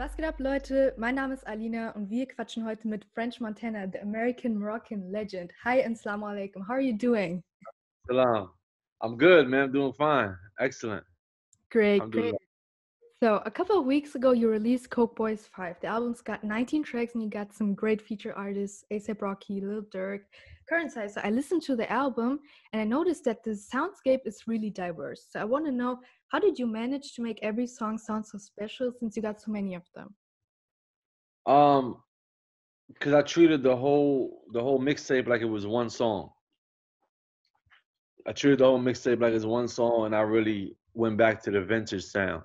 Was geht ab, Leute? Mein Name ist Alina und wir quatschen heute mit French Montana, the American Moroccan legend. Hi and Assalamu alaikum. How are you doing? Salam. I'm good, man. I'm doing fine. Excellent. Great, great. Alhamdulillah. So, a couple of weeks ago, you released Coke Boys 5. The album's got 19 tracks and you got some great feature artists, A$AP Rocky, Lil Durk, Curren. So I listened to the album and I noticed that the soundscape is really diverse. So I want to know, how did you manage to make every song sound so special since you got so many of them? Um, because I treated the whole mixtape like it was one song. I treated the whole mixtape like it's one song, and I really went back to the vintage sound.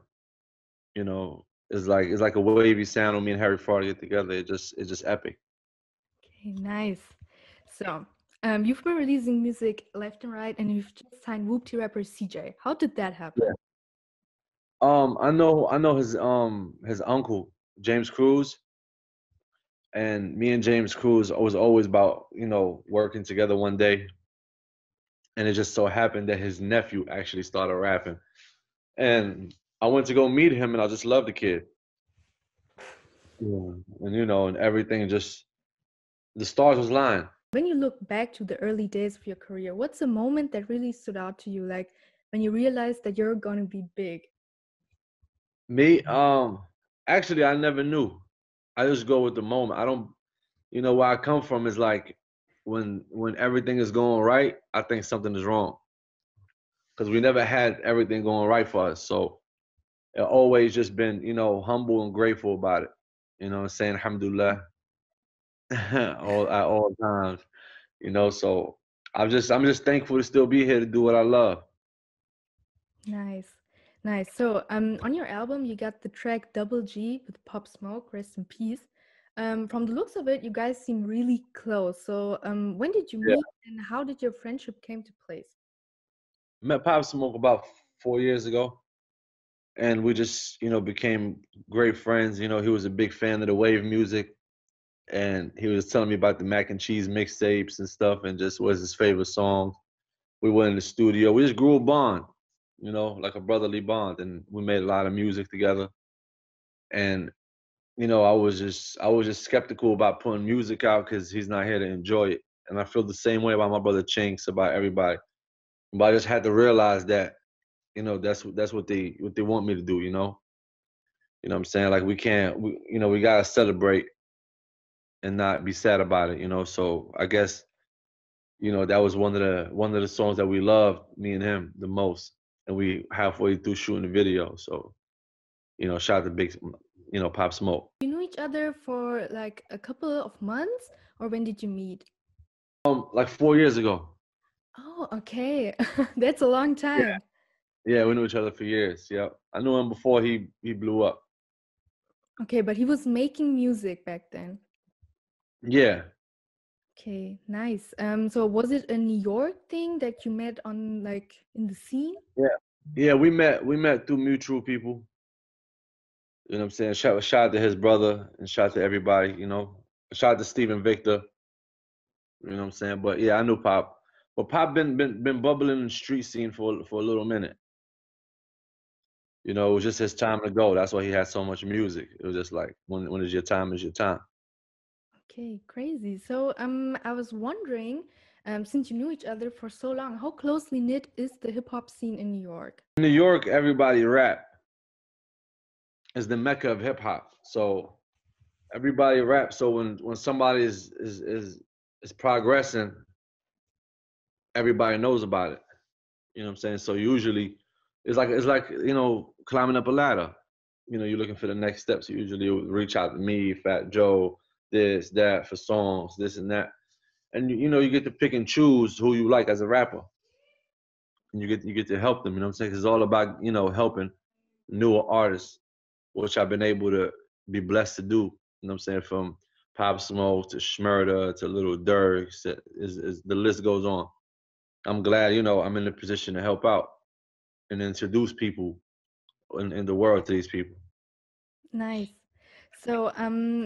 It's like a wavy sound when me and Harry Fraud get together. It's just epic. Okay, nice. So, you've been releasing music left and right, and you've just signed Whoopty rapper CJ. How did that happen? Yeah. I know his uncle James Cruz, and me and James Cruz was always about working together one day, and it just so happened that his nephew actually started rapping. And I went to go meet him, and I just loved the kid. Yeah. And everything just the stars was lying. When you look back to the early days of your career, what's a moment that really stood out to you? Like when you realized that you're going to be big? Me, actually, I never knew. I just go with the moment. I don't, where I come from is like when everything is going right, I think something is wrong because we never had everything going right for us. So it always just been, humble and grateful about it. Saying alhamdulillah all at all times. So I'm just thankful to still be here to do what I love. Nice. Nice. So, on your album, you got the track Double G with Pop Smoke, rest in peace. From the looks of it, you guys seem really close. So, when did you Yeah. meet and how did your friendship came to place? Met Pop Smoke about 4 years ago, and we just became great friends. He was a big fan of the wave music, and he was telling me about the mac and cheese mixtapes and stuff, and just was his favorite songs. We went in the studio. We just grew a bond, like a brotherly bond, and we made a lot of music together. And I was just skeptical about putting music out because he's not here to enjoy it, and I feel the same way about my brother Chinks, about everybody. But I just had to realize that that's what they want me to do. What I'm saying? Like we can't, we gotta celebrate and not be sad about it. So I guess that was one of the songs that we loved, me and him, the most, and we halfway through shooting the video. So shout out to Big, Pop Smoke. You knew each other for like a couple of months, or when did you meet? Like 4 years ago. Oh, okay. That's a long Yeah, time. yeah, we knew each other for years. Yeah, I knew him before he blew up. Okay, but he was making music back then. Yeah, Okay, nice. So was it a New York thing that you met on like in the scene? yeah, yeah. We met through mutual people. You know what I'm saying? Shout out to his brother and shout out to everybody. Shout out to Stephen Victor. You know what I'm saying? But yeah, I knew Pop. But Pop been bubbling in the street scene for a little minute. It was just his time to go. That's why he had so much music. It was just like when is your time is your time. Okay, crazy. So I was wondering, since you knew each other for so long, how closely knit is the hip hop scene in New York? In New York, everybody rap is the mecca of hip hop. So everybody raps. So when somebody is progressing, everybody knows about it. You know what I'm saying? So usually it's like climbing up a ladder. You're looking for the next steps. You usually would reach out to me, Fat Joe, this, that, for songs, this and that. And you get to pick and choose who you like as a rapper. And you get to help them, you know what I'm saying? 'Cause it's all about, helping newer artists, which I've been able to be blessed to do. You know what I'm saying? From Pop Smoke to Schmurda to Little Durk, is the list goes on. I'm glad, I'm in a position to help out and introduce people in the world to these people. Nice. So,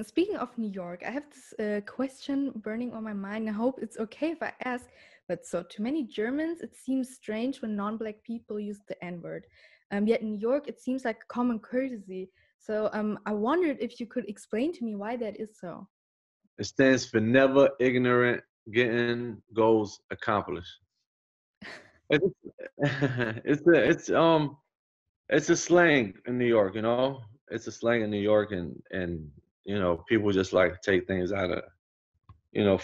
speaking of New York, I have this question burning on my mind. I hope it's okay if I ask. But so, to many Germans, it seems strange when non-black people use the N-word. Yet in New York, it seems like common courtesy. So I wondered if you could explain to me why that is so. It stands for never ignorant, getting goals accomplished. It's it's a slang in New York, you know. It's a slang in New York, and you know, people just like take things out of, you know,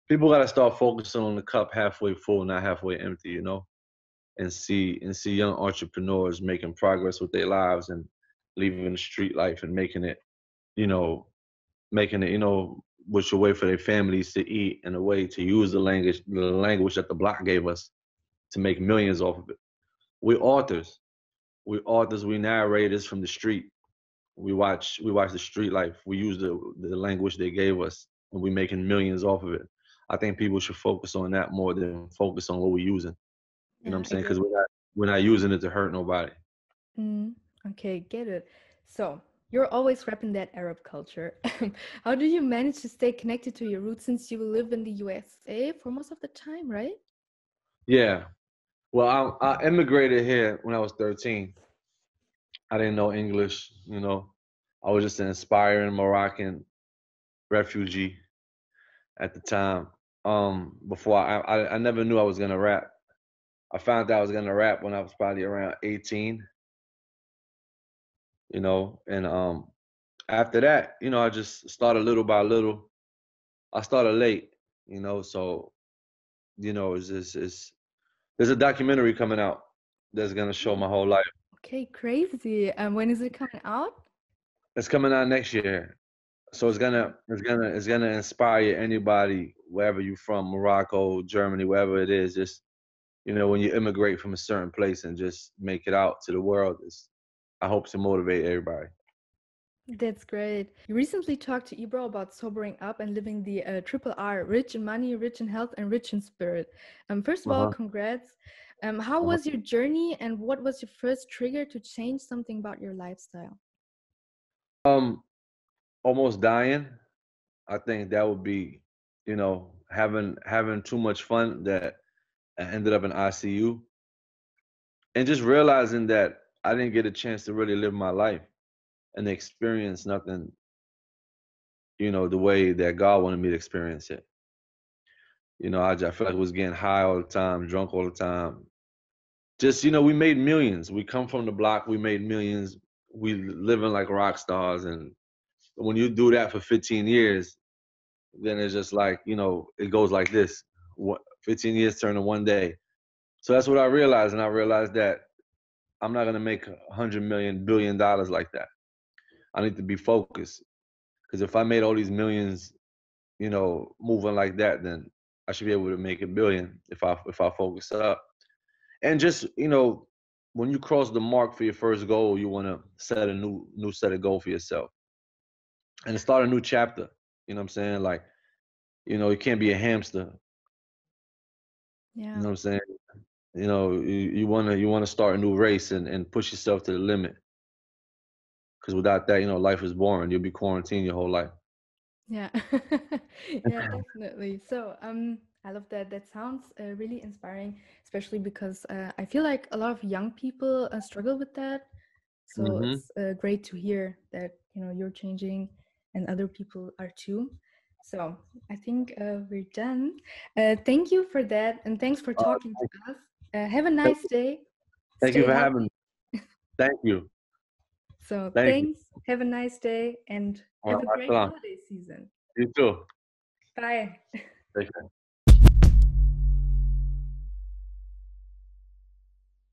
people got to start focusing on the cup halfway full, not halfway empty, you know, and see young entrepreneurs making progress with their lives and leaving the street life and making it, you know, you know, which a way for their families to eat and a way to use the language that the block gave us to make millions off of it. We're authors. We're authors. We narrators from the street. We watch the street life. We use the language they gave us, and we're making millions off of it. I think people should focus on that more than focus on what we're using. You know what Yeah, I'm I saying? get Because it. we're not using it to hurt nobody. Mm, okay, get it. So you're always repping that Arab culture. How do you manage to stay connected to your roots since you live in the USA for most of the time, right? Yeah. Well, I immigrated here when I was 13. I didn't know English. You know, I was just an inspiring Moroccan refugee at the time. Before I never knew I was gonna rap. I found out I was gonna rap when I was probably around 18. You know, and after that, you know, I just started little by little. I started late, you know, so you know, it's there's a documentary coming out that's gonna show my Oh, whole life. okay, crazy. When is it coming out? It's coming out next year. So it's Okay. gonna it's gonna it's gonna inspire anybody wherever you're from, Morocco, Germany, wherever it is. Just, you know, when you immigrate from a certain place and just make it out to the world, I hope to motivate everybody. That's great. You recently talked to Ibro about sobering up and living the triple R, rich in money, rich in health, and rich in spirit. First of all, Uh-huh. congrats. How Uh-huh. was your journey and what was your first trigger to change something about your lifestyle? Um, Almost dying. I think that would be, you know, having too much fun that I ended up in ICU, and just realizing that I didn't get a chance to really live my life and experience nothing, you know, the way that God wanted me to experience it. You know, I feel like I was getting high all the time, drunk all the time. Just, you know, we made millions. We come from the block, we made millions. We living like rock stars, and when you do that for 15 years, then it's just like, you know, it goes like this. 15 years turn to one day. So that's what I realized, and I realized that I'm not gonna make $100 million, $1 billion like that. I need to be focused, because if I made all these millions, you know, moving like that, then I should be able to make a billion if I focus up. And just, you know, when you cross the mark for your first goal, you want to set a new set of goal for yourself and start a new chapter. You know what I'm saying? Like, you know, you can't be a hamster. You Yeah. know what I'm saying? You know, you wanna start a new race and push yourself to the limit. Because without that, you know, life is boring. You'll be quarantined your whole life. Yeah. Yeah, definitely. So, I love that. That sounds really inspiring, especially because I feel like a lot of young people struggle with that. So Hmm. it's great to hear that, you're changing and other people are too. So I think we're done. Thank you for that, and thanks for talking to us. Have a Thank, nice day. thank you Stay for having me. healthy. Thank you. So Thank you. thanks. Have a nice day and have a great Assalam. holiday season. You too. Bye. Take care.